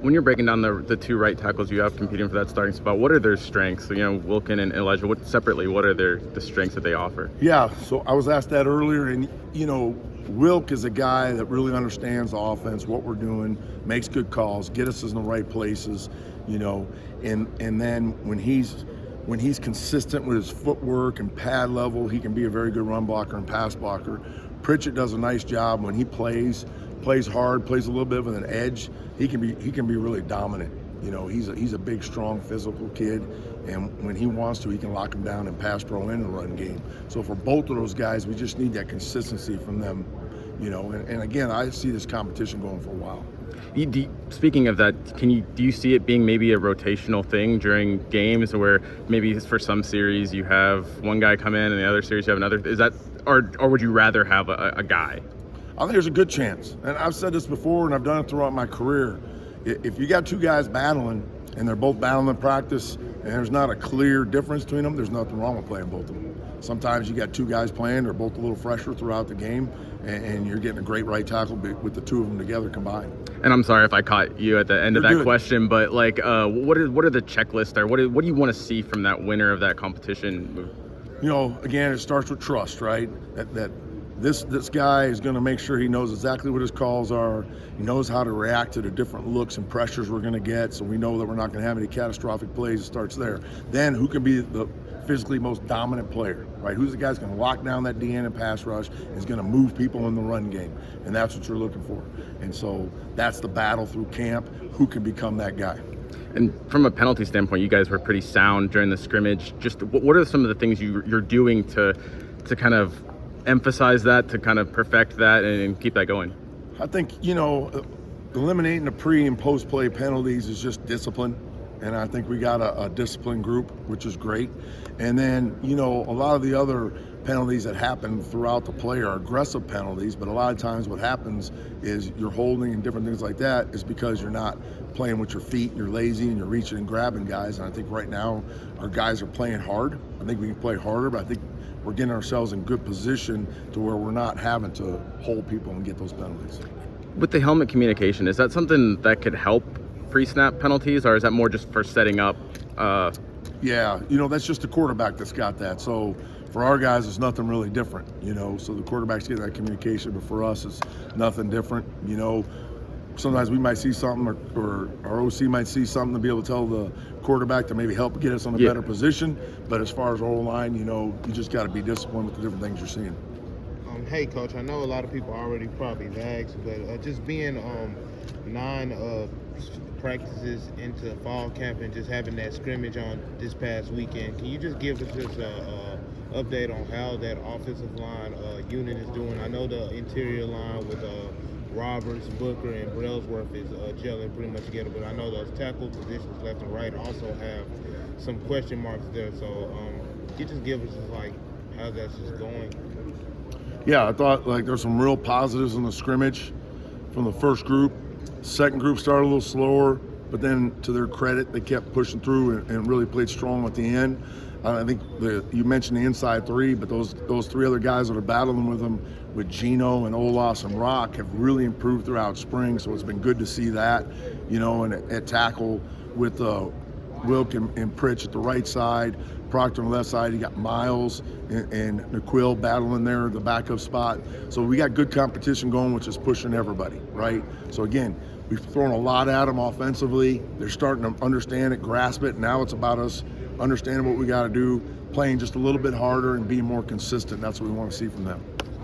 When you're breaking down the two right tackles you have competing for that starting spot, what are their strengths? Wilkin and Elijah, what are the strengths that they offer? Yeah, so I was asked that earlier, and Wilk is a guy that really understands the offense, what we're doing, makes good calls, get us in the right places, and then when he's consistent with his footwork and pad level, he can be a very good run blocker and pass blocker. Pritchett does a nice job when he plays hard, plays a little bit with an edge. He can be really dominant. He's a big, strong, physical kid, and when he wants to, he can lock him down and pass pro in the run game. So for both of those guys, we just need that consistency from them. And again, I see this competition going for a while. Speaking of that, do you see it being maybe a rotational thing during games, where maybe for some series you have one guy come in and the other series you have another? Is that, or would you rather have a guy? I think there's a good chance, and I've said this before, and I've done it throughout my career. If you got two guys battling, and they're both battling in practice, and there's not a clear difference between them, there's nothing wrong with playing both of them. Sometimes you got two guys playing, they're both a little fresher throughout the game, and you're getting a great right tackle with the two of them together combined. And I'm sorry if I caught you at the end of that question, but what are the checklists there? What do you want to see from that winner of that competition? Again, it starts with trust, right? That this guy is going to make sure he knows exactly what his calls are. He knows how to react to the different looks and pressures we're going to get, so we know that we're not going to have any catastrophic plays. It starts there. Then who can be the physically most dominant player, right? Who's the guy that's going to lock down that DN and pass rush and is going to move people in the run game? And that's what you're looking for. And so that's the battle through camp. Who can become that guy? And from a penalty standpoint, you guys were pretty sound during the scrimmage. Just what are some of the things you're doing to kind of emphasize that, to kind of perfect that and keep that going? I think, eliminating the pre and post play penalties is just discipline. And I think we got a disciplined group, which is great. And then, a lot of the other penalties that happen throughout the play are aggressive penalties, but a lot of times what happens is you're holding and different things like that is because you're not playing with your feet, you're lazy, and you're reaching and grabbing guys. And I think right now our guys are playing hard. I think we can play harder, but I think we're getting ourselves in good position to where we're not having to hold people and get those penalties. With the helmet communication, is that something that could help pre-snap penalties, or is that more just for setting up? Yeah, that's just the quarterback that's got that. So for our guys, it's nothing really different, So the quarterback's getting that communication, but for us, it's nothing different. Sometimes we might see something, or our OC might see something to be able to tell the quarterback to maybe help get us on a better position. But as far as O-line, you just got to be disciplined with the different things you're seeing. Hey, Coach, I know a lot of people already probably asked, but just being 9 practices into fall camp and just having that scrimmage on this past weekend, can you just give us just a update on how that offensive line unit is doing? I know the interior line with Roberts, Booker, and Brailsworth is gelling pretty much together, but I know those tackle positions left and right also have some question marks there. So can you just give us just how that's just going? Yeah, I thought there's some real positives in the scrimmage from the first group. Second group started a little slower, but then to their credit, they kept pushing through and really played strong at the end. I think you mentioned the inside three, but those three other guys that are battling with them, with Gino and Olas and Rock, have really improved throughout spring. So it's been good to see that, and at tackle with Wilk and Pritch at the right side, Proctor on the left side. You got Miles and Naquil battling there at the backup spot. So we got good competition going, which is pushing everybody, right? So again, we've thrown a lot at them offensively. They're starting to understand it, grasp it. Now it's about us understanding what we got to do, playing just a little bit harder and being more consistent. That's what we want to see from them.